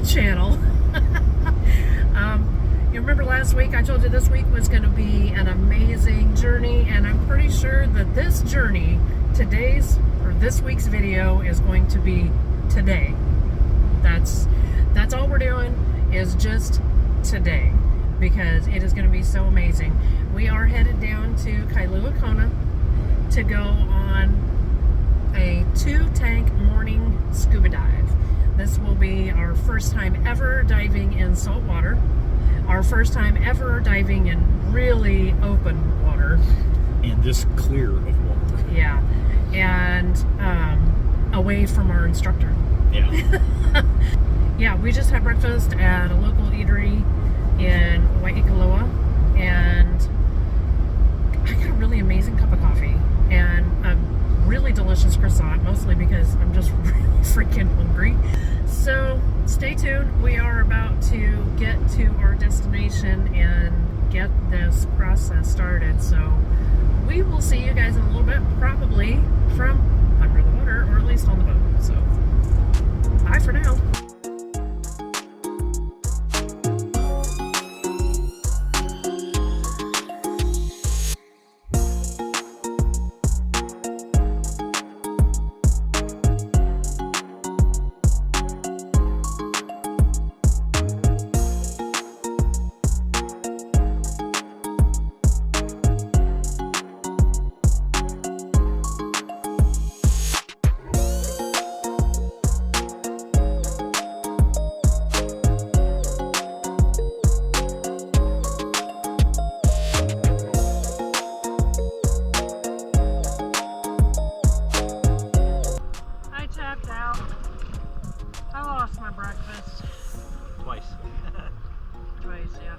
channel. You remember last week I told you this week was going to be an amazing journey, and I'm pretty sure that this journey, this week's video is going to be today. That's all we're doing is just today, because it is going to be so amazing. We are headed down to Kailua Kona to go on a 2-tank morning scuba dive. This will be our first time ever diving in salt water, our first time ever diving in really open water. And this clear of water. Yeah, and away from our instructor. Yeah. Yeah, we just had breakfast at a local eatery in Waikoloa, and I got a really amazing cup of coffee and a really delicious croissant, mostly because I'm just really freaking hungry. So stay tuned. We are about to get to our destination and get this process started. So we will see you guys in a little bit, probably from under the water, or at least on the boat. So bye for now. Twice. Twice, yeah.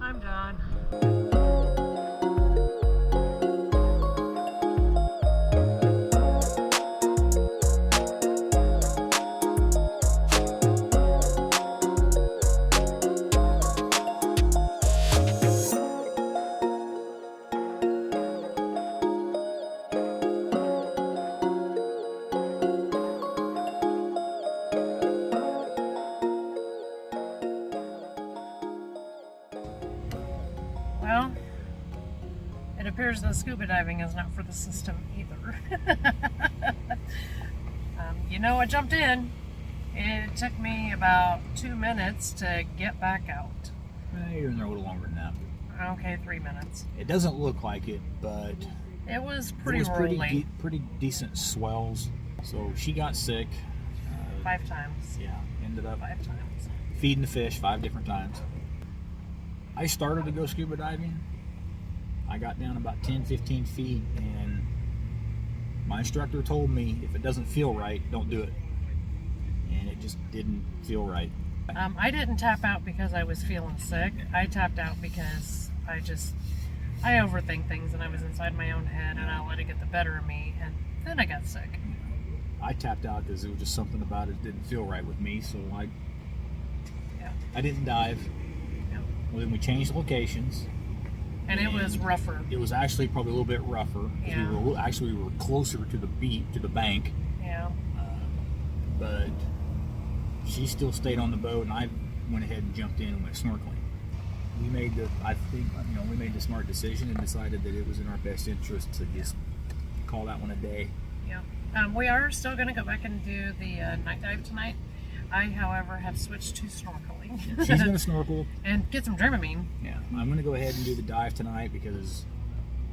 I'm done. Well, it appears that scuba diving is not for the system either. I jumped in. It took me about 2 minutes to get back out. You're in there a little longer than that. Okay, 3 minutes. It doesn't look like it, but it was pretty rolling. Pretty decent swells. So she got sick. 5 times. Yeah, ended up 5 times. Feeding the fish 5 different times. I started to go scuba diving. I got down about 10-15 feet, and my instructor told me if it doesn't feel right, don't do it. And it just didn't feel right. I didn't tap out because I was feeling sick. I tapped out because I overthink things, and I was inside my own head, and I let it get the better of me, and then I got sick. I tapped out because it was just something about it didn't feel right with me, so I didn't dive. Well, then we changed locations. And it was rougher. It was actually probably a little bit rougher. Yeah. We were closer to the bank. Yeah. But she still stayed on the boat, and I went ahead and jumped in and went snorkeling. We made the smart decision and decided that it was in our best interest to just call that one a day. Yeah. We are still going to go back and do the night dive tonight. I, however, have switched to snorkeling. She's going to snorkel. And get some Dramamine. Yeah, I'm going to go ahead and do the dive tonight because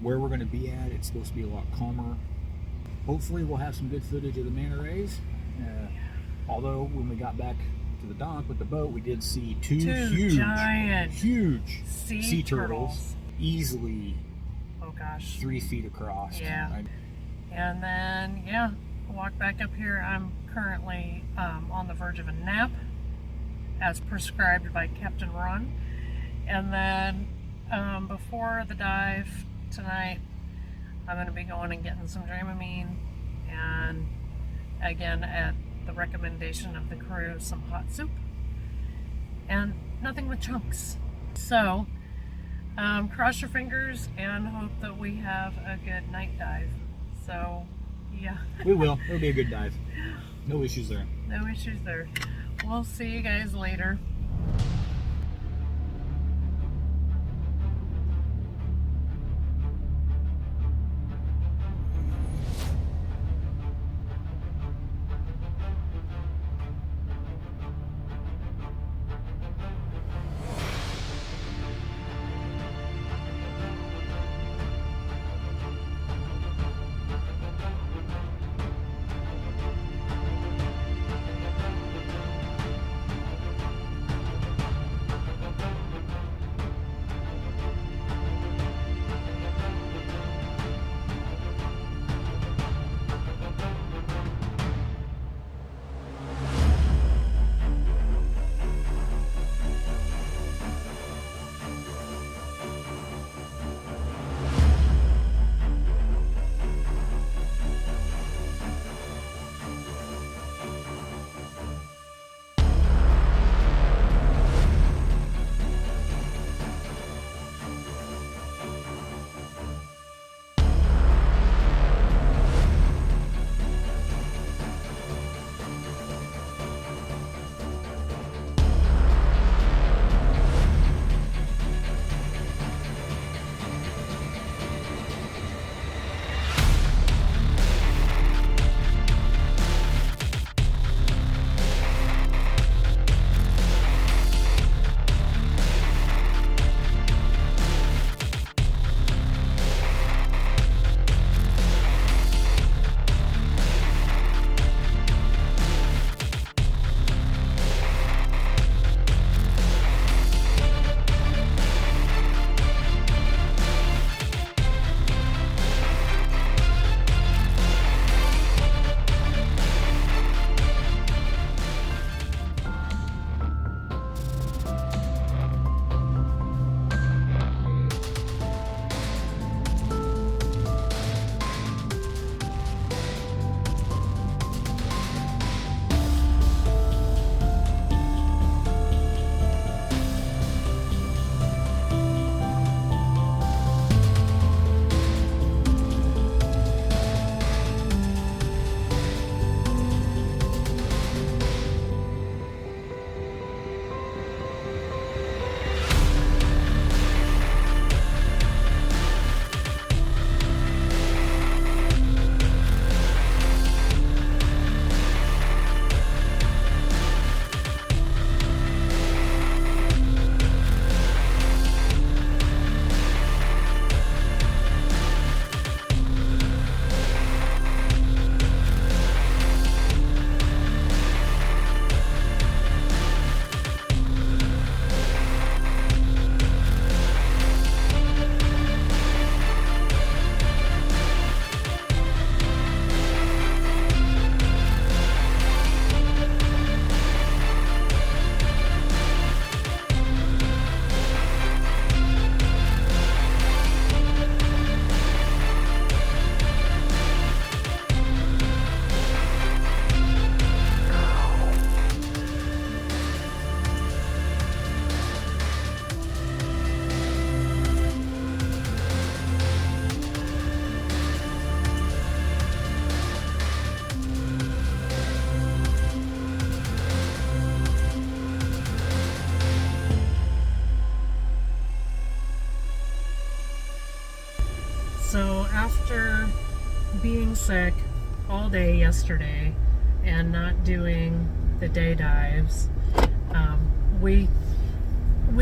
where we're going to be at, it's supposed to be a lot calmer. Hopefully we'll have some good footage of the manta rays. Although when we got back to the dock with the boat, we did see two giant huge sea turtles. Easily 3 feet across. Yeah. Right? And then, walk back up here. I'm currently on the verge of a nap, as prescribed by Captain Ron. And then before the dive tonight, I'm going to be going and getting some Dramamine, and again, at the recommendation of the crew, some hot soup, and nothing with chunks. So cross your fingers and hope that we have a good night dive. So yeah. We will. It'll be a good dive. No issues there. No issues there. We'll see you guys later. So after being sick all day yesterday and not doing the day dives, we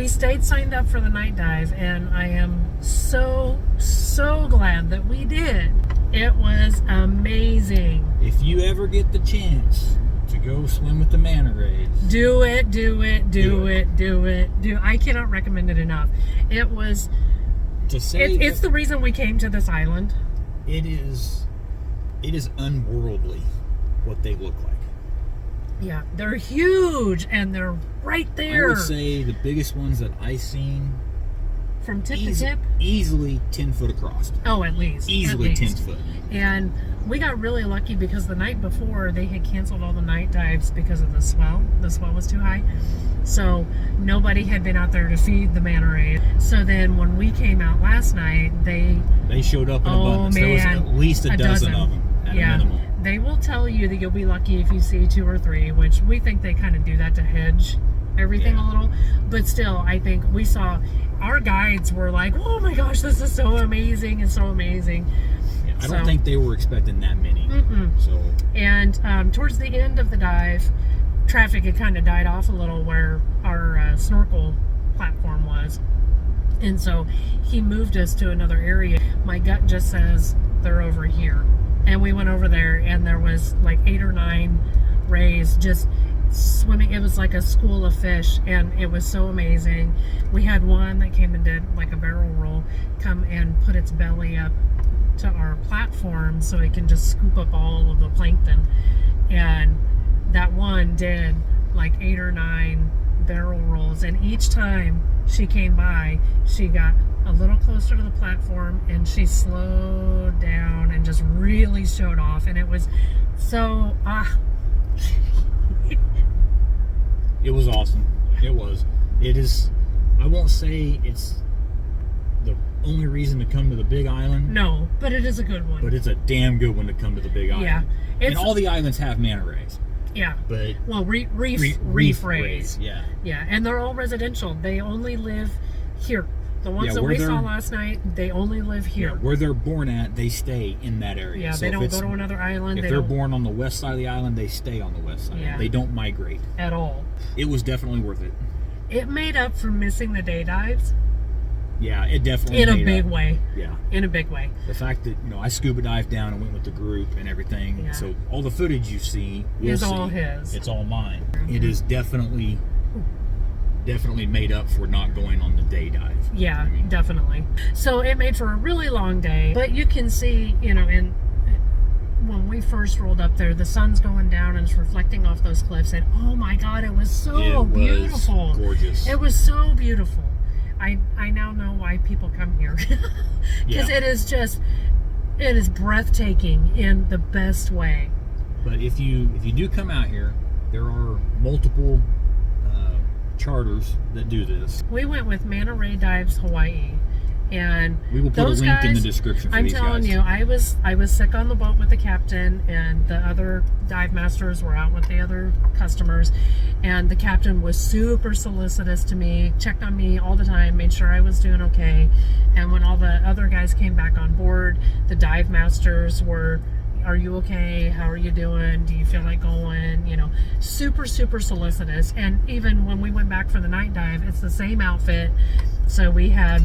stayed signed up for the night dive, and I am so glad that we did. It was amazing. If you ever get the chance to go swim with the manta rays, do it. I cannot recommend it enough. It was it's the reason we came to this island. It is unworldly what they look like. Yeah, they're huge and they're right there. I would say the biggest ones that I seen, from tip to tip, easily 10 foot across. Oh, at least. Easily 10 foot. And we got really lucky because the night before they had canceled all the night dives because of the swell. The swell was too high. So nobody had been out there to feed the manta ray. So then when we came out last night, they showed up in abundance. There was at least a dozen of them at a minimum. they will tell you that you'll be lucky if you see 2 or 3, which we think they kind of do that to hedge everything a little. But still, I think we saw, our guides were like, oh my gosh, this is so amazing and so amazing. Yeah, I don't think they were expecting that many. So, and towards the end of the dive, traffic had kind of died off a little where our snorkel platform was. And so he moved us to another area. My gut just says they're over here. And we went over there, and there was like 8 or 9 rays just swimming. It was like a school of fish, and it was so amazing. We had one that came and did like a barrel roll, come and put its belly up to our platform so it can just scoop up all of the plankton. And that one did like 8 or 9 barrel rolls, and each time she came by, she got a little closer to the platform and she slowed down and just really showed off. And it was so it was awesome. It is, I won't say it's the only reason to come to the Big Island. No, but it is a good one. But it's a damn good one to come to the Big Island. Yeah. And all the islands have manta rays. Yeah. But reef rays. Yeah. Yeah, and they're all residential. They only live here. The ones that we saw last night, they only live here. Yeah, where they're born at, they stay in that area. Yeah, so they don't go to another island. If they're born on the west side of the island, they stay on the west side. Yeah. They don't migrate. At all. It was definitely worth it. It made up for missing the day dives. Yeah, it definitely in a big way. Yeah. In a big way. The fact that, I scuba dived down and went with the group and everything. Yeah. So all the footage you see, is all his. It's all mine. It is definitely made up for not going on the day dive. Yeah, definitely. So it made for a really long day. But you can see, when we first rolled up there, the sun's going down and it's reflecting off those cliffs. And oh my God, it was so beautiful. Gorgeous. It was so beautiful. I now know why people come here. Because it is breathtaking in the best way. But if you do come out here, there are multiple charters that do this. We went with Manta Ray Dives Hawaii, and we will put a link in the description for I'm these telling guys. you, I was sick on the boat with the captain, and the other dive masters were out with the other customers, and the captain was super solicitous to me, checked on me all the time, made sure I was doing okay. And when all the other guys came back on board, the dive masters were, are you okay? How are you doing? Do you feel like going? Super, super solicitous. And even when we went back for the night dive, it's the same outfit. So we had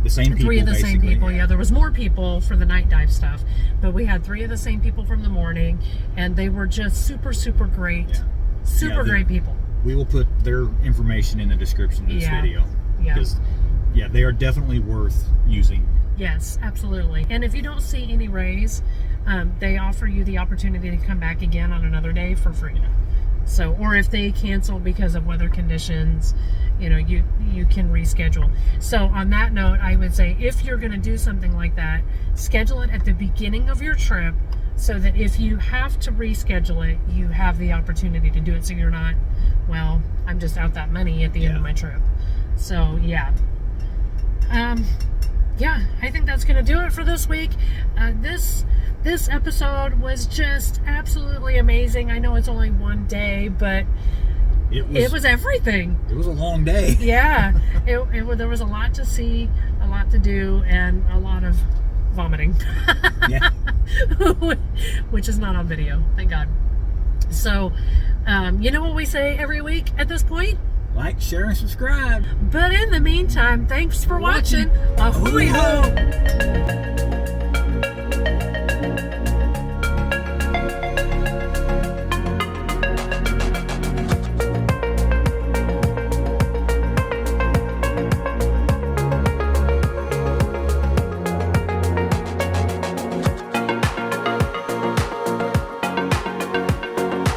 the same people, 3 of the same people. Yeah, there was more people for the night dive stuff, but we had 3 of the same people from the morning, and they were just super, super great. Yeah. Super great people. We will put their information in the description of this video. Yeah. Because, they are definitely worth using. Yes, absolutely. And if you don't see any rays, they offer you the opportunity to come back again on another day for free. So, or if they cancel because of weather conditions, you can reschedule. So on that note, I would say if you're going to do something like that, schedule it at the beginning of your trip so that if you have to reschedule it, you have the opportunity to do it. So you're not, well, I'm just out that money at the end of my trip. So yeah. I think that's going to do it for this week. This episode was just absolutely amazing. I know it's only one day, but it was everything. It was a long day. Yeah. There was a lot to see, a lot to do, and a lot of vomiting. Yeah. Which is not on video, thank God. So, you know what we say every week at this point? Like, share, and subscribe. But in the meantime, thanks for watching. Ahoy ho!